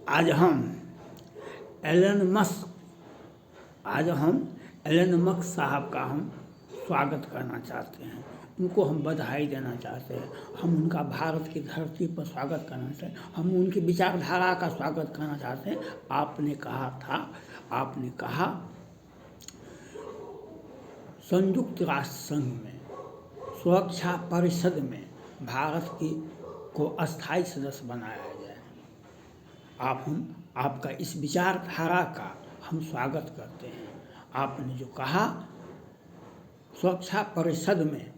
आज हम Elon Musk साहब का हम स्वागत करना चाहते हैं। उनको हम बधाई देना चाहते हैं। हम उनका भारत की धरती पर स्वागत करना चाहते हैं। हम उनकी विचारधारा का स्वागत करना चाहते हैं। आपने कहा संयुक्त राष्ट्र संघ में सुरक्षा परिषद में भारत को अस्थायी सदस्य बनाया जाए। आपका इस विचारधारा का हम स्वागत करते हैं। आपने जो कहा सुरक्षा परिषद में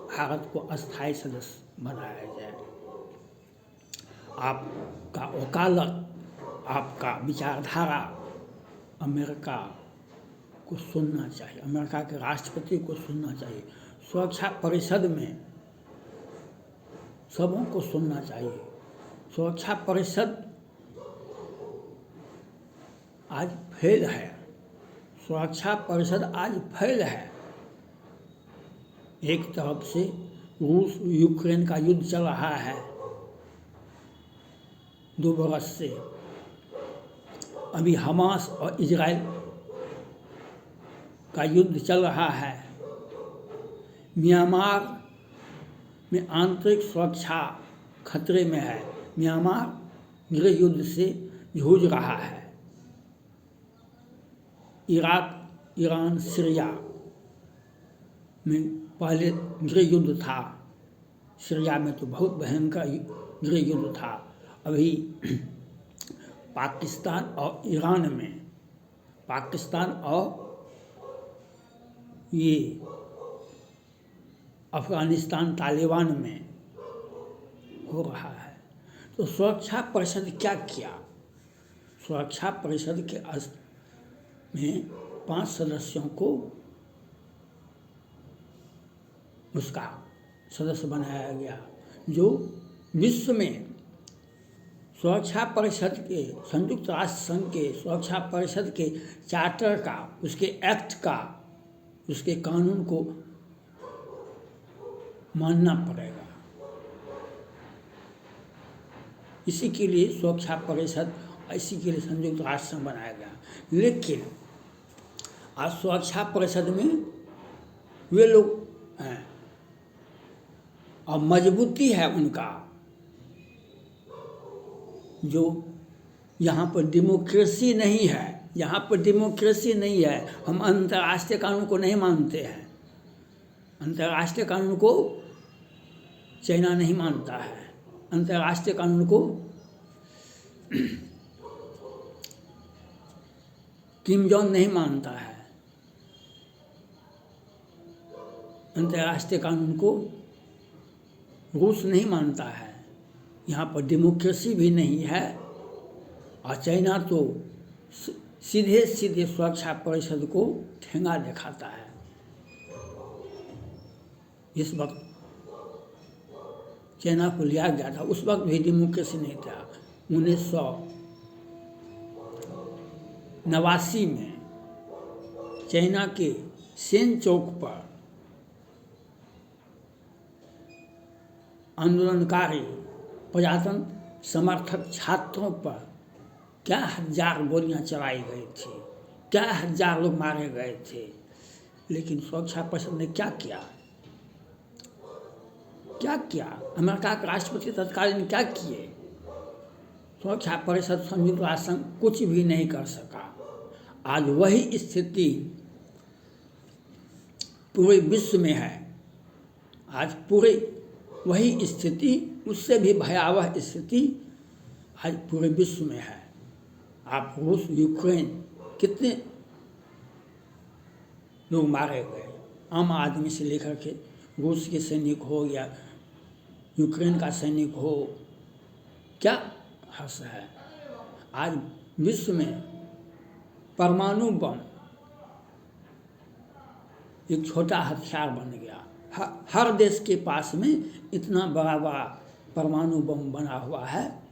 भारत को अस्थायी सदस्य बनाया जाए, आपका वकालत, आपका विचारधारा अमेरिका को सुनना चाहिए, अमेरिका के राष्ट्रपति को सुनना चाहिए। सुरक्षा परिषद में सबों को सुनना चाहिए। सुरक्षा परिषद आज फेल है। सुरक्षा परिषद आज फेल है। एक तरफ से रूस यूक्रेन का युद्ध चल रहा है 2 बरस से। अभी हमास और इजराइल का युद्ध चल रहा है। म्यांमार में आंतरिक सुरक्षा खतरे में है। म्यांमार गृह युद्ध से जूझ रहा है। इराक, ईरान, सीरिया में पहले गृह युद्ध था। सीरिया में तो बहुत भयंकर गृह युद्ध था। अभी पाकिस्तान और ईरान में, पाकिस्तान और ये अफगानिस्तान तालिबान में हो रहा है। तो सुरक्षा परिषद क्या किया? सुरक्षा परिषद के में 5 सदस्यों को उसका सदस्य बनाया गया, जो विश्व में सुरक्षा परिषद के, संयुक्त राष्ट्र संघ के सुरक्षा परिषद के चार्टर का, उसके एक्ट का, उसके कानून को मानना पड़ेगा। इसी के लिए सुरक्षा परिषद, इसी के लिए संयुक्त राष्ट्र संघ बनाया गया। लेकिन आज सुरक्षा परिषद में वे लोग हैं और मजबूती है उनका, जो यहाँ पर डेमोक्रेसी नहीं है। यहाँ पर डेमोक्रेसी नहीं है। हम अंतर्राष्ट्रीय कानून को नहीं मानते हैं। अंतर्राष्ट्रीय कानून को चाइना नहीं मानता है। अंतर्राष्ट्रीय कानून को किम जोंग नहीं मानता है। अंतर्राष्ट्रीय कानून को रूस नहीं मानता है। यहाँ पर डेमोक्रेसी भी नहीं है। और चाइना तो सीधे सीधे सुरक्षा परिषद को ठेंगा दिखाता है। इस वक्त चाइना को लिया गया था, उस वक्त भी डेमोक्रेसी नहीं था। 1989 में चाइना के सेन चौक पर आंदोलनकारी प्रजातंत्र समर्थक छात्रों पर क्या 1000 गोलियां चलाई गई थी, क्या 1000 लोग मारे गए थे। लेकिन सुरक्षा परिषद ने क्या किया? क्या किया? अमेरिका के राष्ट्रपति तत्कालीन क्या किए? सुरक्षा परिषद, संयुक्त राष्ट्र संघ कुछ भी नहीं कर सका। आज वही स्थिति पूरे विश्व में है। आज पूरे वही स्थिति, उससे भी भयावह स्थिति आज पूरे विश्व में है। आप रूस, यूक्रेन, कितने लोग मारे गए, आम आदमी से लेकर के रूस के सैनिक हो या यूक्रेन का सैनिक हो, क्या हर्ष है। आज विश्व में परमाणु बम एक छोटा हथियार बन गया। हर देश के पास में इतना बड़ा बड़ा परमाणु बम बना हुआ है,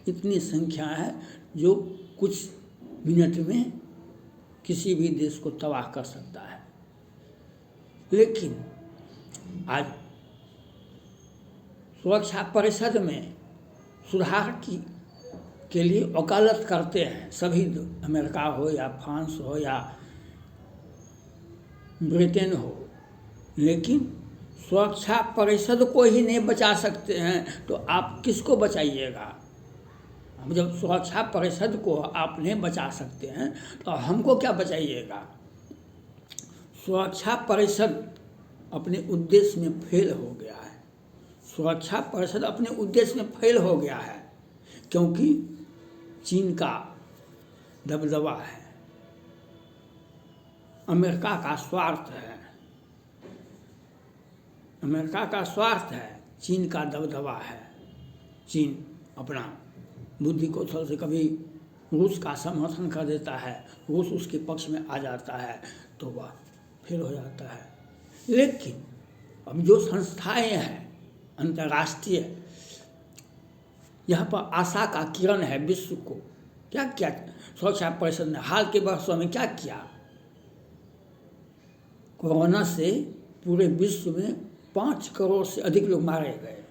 इतनी संख्या है जो कुछ मिनट में किसी भी देश को तबाह कर सकता है। लेकिन आज सुरक्षा परिषद में सुधार के लिए वकालत करते हैं सभी, अमेरिका हो या फ्रांस हो या ब्रिटेन हो, लेकिन सुरक्षा परिषद को ही नहीं बचा सकते हैं तो आप किसको बचाइएगा? अब जब सुरक्षा परिषद को आप नहीं बचा सकते हैं तो हमको क्या बचाइएगा? सुरक्षा परिषद अपने उद्देश्य में फेल हो गया है। सुरक्षा परिषद अपने उद्देश्य में फेल हो गया है क्योंकि चीन का दबदबा है, अमेरिका का स्वार्थ है, अमेरिका का स्वार्थ है, चीन का दबदबा है। चीन अपना बुद्धि कौशल से कभी रूस का समर्थन कर देता है, रूस उसके पक्ष में आ जाता है तो वह फेल हो जाता है। लेकिन अब जो संस्थाएं हैं अंतर्राष्ट्रीय, यहाँ पर आशा का किरण है विश्व को। क्या क्या सुरक्षा परिषद ने हाल के वर्षों में क्या किया? कोरोना से पूरे विश्व में 5 करोड़ से अधिक लोग मारे गए।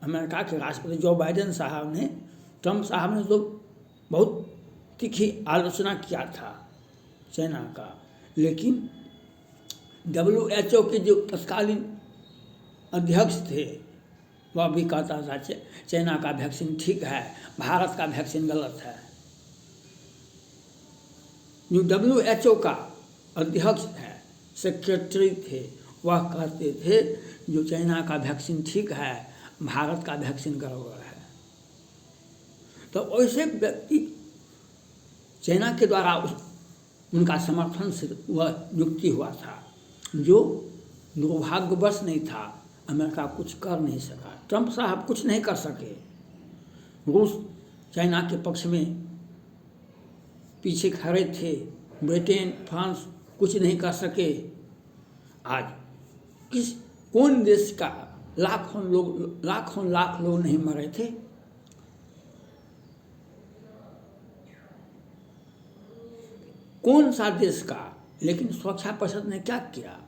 अमेरिका के राष्ट्रपति जो बाइडेन साहब ने, ट्रंप साहब ने तो बहुत तीखी आलोचना किया था चाइना का, लेकिन WHO के जो तत्कालीन अध्यक्ष थे वह भी कहता था चाइना का वैक्सीन ठीक है, भारत का वैक्सीन गलत है। जो WHO का अध्यक्ष है, सेक्रेटरी थे, वह कहते थे जो चाइना का वैक्सीन ठीक है, भारत का वैक्सीन गड़बड़ है। तो ऐसे व्यक्ति चाइना के द्वारा उनका समर्थन से वह नियुक्ति हुआ था, जो दुर्भाग्यवश नहीं था। अमेरिका कुछ कर नहीं सका, ट्रंप साहब कुछ नहीं कर सके, रूस चाइना के पक्ष में पीछे खड़े थे, ब्रिटेन फ्रांस कुछ नहीं कर सके। आज कौन देश का लाखों लाख लोग नहीं मरे थे? कौन सा देश का? लेकिन सुरक्षा परिषद ने क्या किया?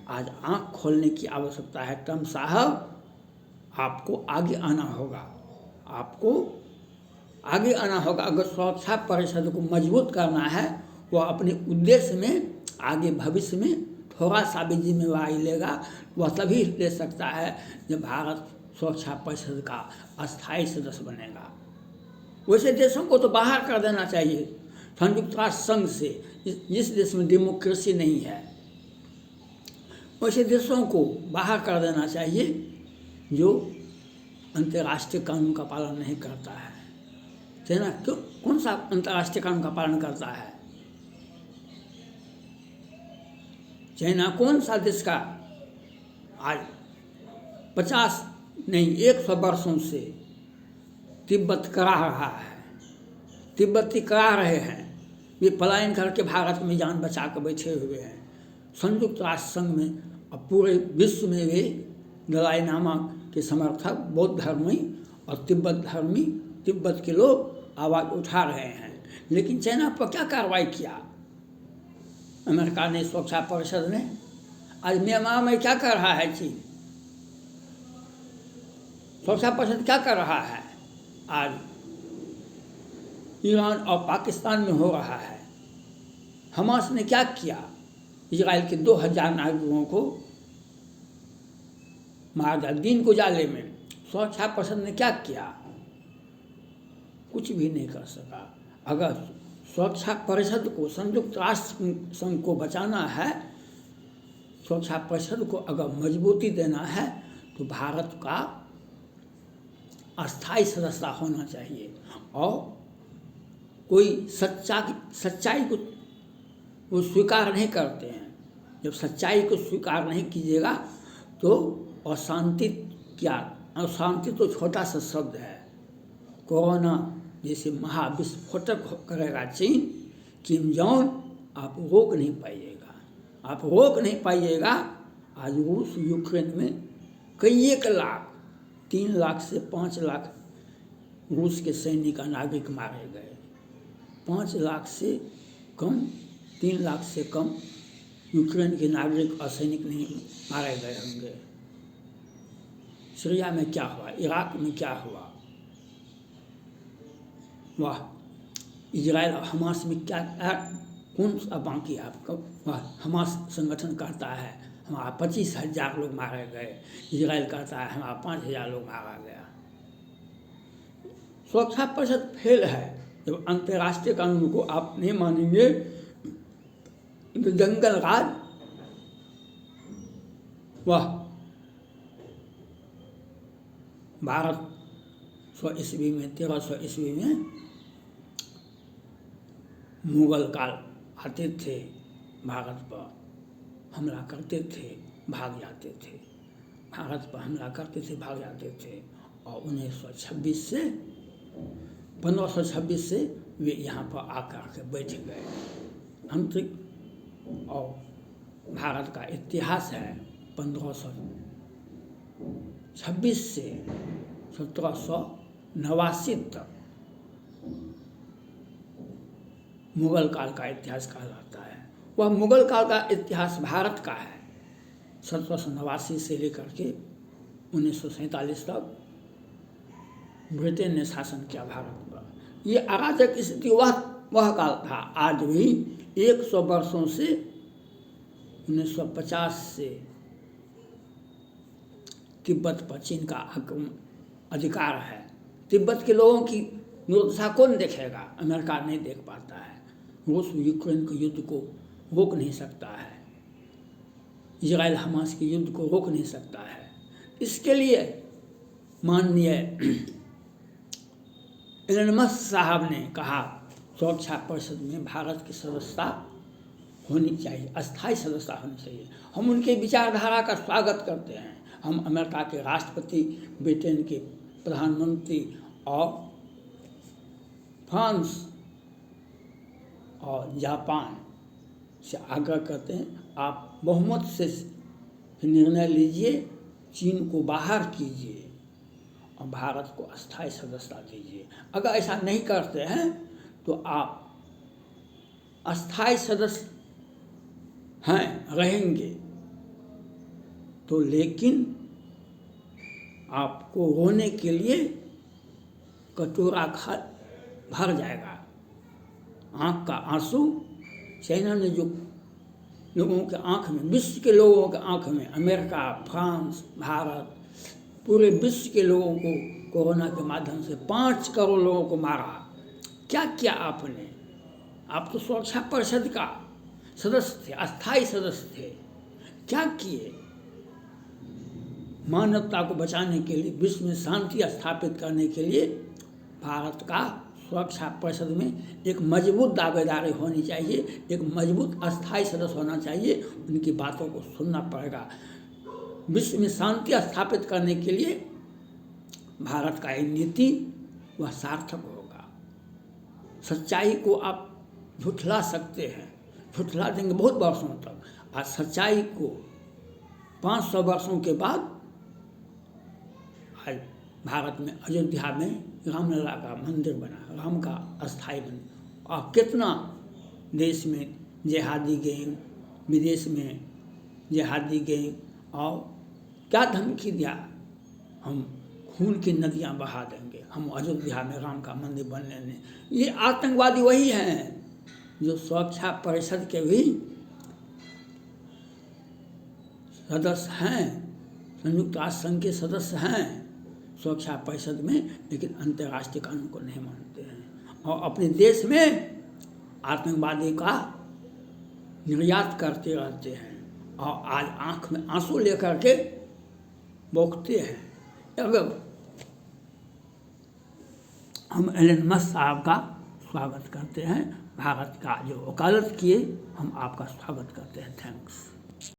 आज आंख खोलने की आवश्यकता है। ट्रंप साहब, आपको आगे आना होगा, आपको आगे आना होगा। अगर सुरक्षा परिषद को मजबूत करना है, वह अपने उद्देश्य में आगे भविष्य में थोड़ा सा भी जिम्मेवारी लेगा, वह तभी ले सकता है जब भारत सुरक्षा परिषद का अस्थायी सदस्य बनेगा। वैसे देशों को तो बाहर कर देना चाहिए संयुक्त राष्ट्र संघ से। जिस देश में डेमोक्रेसी नहीं है, वैसे देशों को बाहर कर देना चाहिए जो अंतर्राष्ट्रीय कानून का पालन नहीं करता है। चाइना क्यों, कौन सा अंतर्राष्ट्रीय कानून का पालन करता है? चाइना कौन सा देश का आज 50 नहीं 100 वर्षों से तिब्बत करा रहा है, तिब्बती करा रहे हैं, वे पलायन करके भारत में जान बचा कर बैठे हुए हैं। संयुक्त राष्ट्र संघ में अब पूरे विश्व में वे दलाई लामा के समर्थक, बौद्ध धर्मी और तिब्बत धर्मी, तिब्बत के लोग आवाज़ उठा रहे हैं। लेकिन चाइना पर क्या कार्रवाई किया अमेरिका ने, सुरक्षा परिषद ने? आज म्यांमार में क्या कर रहा है चीन? सुरक्षा परिषद क्या कर रहा है? आज ईरान और पाकिस्तान में हो रहा है। हमास ने क्या किया? इजराइल के 2000 नागरिकों को मार दिया दिन को जाले में। सुरक्षा परिषद ने क्या किया? कुछ भी नहीं कर सका। अगर सुरक्षा परिषद को, संयुक्त राष्ट्र संघ को बचाना है, सुरक्षा परिषद को अगर मजबूती देना है तो भारत का अस्थायी सदस्य होना चाहिए। और कोई सच्चाई को वो स्वीकार नहीं करते हैं। जब सच्चाई को स्वीकार नहीं कीजिएगा तो अशांति क्या, अशांति तो छोटा सा शब्द है। कोरोना जैसे महाविस्फोटक करेगा चीन, किम जोंग, आप रोक नहीं पाइएगा, आप रोक नहीं पाइएगा। आज रूस यूक्रेन में कई 1 लाख, 3 लाख से 5 लाख रूस के सैनिक नागरिक मारे गए। 5 लाख से कम, 3 लाख से कम यूक्रेन के नागरिक और सैनिक नहीं मारे गए होंगे। सीरिया में क्या हुआ, इराक में क्या हुआ, वह इजराइल और हमास में क्या कौन सा बाकी है आपका? वह हमास संगठन कहता है हमारा 25,000 लोग मारे गए, इजराइल कहता है हमारा 5,000 लोग मारा गया। सुरक्षा परिषद फेल है। जब अंतर्राष्ट्रीय कानून को आप नहीं मानेंगे तो जंगल राज वह भारत 1300 ईस्वी में मुगल काल आते थे, भारत पर हमला करते थे, भाग जाते थे, भारत पर हमला करते थे, भाग जाते थे। और 1526 से वे यहाँ पर आकर के बैठ गए। आंतरिक और भारत का इतिहास है 1526 से 1789 तक मुगल काल का इतिहास कहलाता है। वह मुगल काल का इतिहास भारत का है। 1789 से लेकर के 1947 तक ब्रिटेन ने शासन किया भारत पर। ये अराजक स्थिति वह काल था। आज भी 100 वर्षों से 1950 से तिब्बत पर चीन का अधिकार है। तिब्बत के लोगों की दुर्दशा कौन देखेगा? अमेरिका नहीं देख पाता है। रूस यूक्रेन के युद्ध को रोक नहीं सकता है, इजराइल हमास के युद्ध को रोक नहीं सकता है। इसके लिए माननीय एलन मस्क साहब ने कहा सुरक्षा परिषद में भारत की सदस्यता होनी चाहिए, अस्थायी सदस्यता होनी चाहिए। हम उनके विचारधारा का स्वागत करते हैं। हम अमेरिका के राष्ट्रपति, ब्रिटेन के प्रधानमंत्री और फ्रांस और जापान से आग्रह करते हैं आप बहुमत से निर्णय लीजिए, चीन को बाहर कीजिए और भारत को अस्थायी सदस्यता दीजिए। अगर ऐसा नहीं करते हैं तो आप अस्थायी सदस्य हैं रहेंगे तो, लेकिन आपको रोने के लिए कटोरा भर जाएगा। आँख का आंसू चाइना ने जो लोगों के आँख में, विश्व के लोगों के आँख में, अमेरिका, फ्रांस, भारत, पूरे विश्व के लोगों को कोरोना के माध्यम से 5 करोड़ लोगों को मारा। क्या किया आपने? आप तो सुरक्षा परिषद का सदस्य थे, अस्थायी सदस्य थे। क्या किए? मानवता को बचाने के लिए, विश्व में शांति स्थापित करने के लिए भारत का सुरक्षा परिषद में एक मजबूत दावेदारी होनी चाहिए, एक मजबूत अस्थायी सदस्य होना चाहिए। उनकी बातों को सुनना पड़ेगा। विश्व में शांति स्थापित करने के लिए भारत का ये नीति वह सार्थक होगा। सच्चाई को आप झुठला सकते हैं, झुठला देंगे बहुत वर्षों तक। आज सच्चाई को 500 वर्षों के बाद आज भारत में अयोध्या में रामलला का मंदिर बना, राम का अस्थायी मंदिर। और कितना देश में जिहादी गैंग, विदेश में जिहादी गैंग, और क्या धमकी दिया, हम खून की नदियां बहा देंगे, हम अयोध्या में राम का मंदिर बनने दें। ये आतंकवादी वही हैं जो सुरक्षा परिषद के भी सदस्य हैं, संयुक्त राष्ट्र संघ के सदस्य हैं सुरक्षा परिषद में, लेकिन अंतर्राष्ट्रीय कानून को नहीं मानते हैं और अपने देश में आतंकवादी का निर्यात करते रहते हैं और आज आंख में आंसू लेकर के बौखते हैं। अगर हम एलन मस्क साहब का स्वागत करते हैं, भारत का जो वकालत किए, हम आपका स्वागत करते हैं। थैंक्स।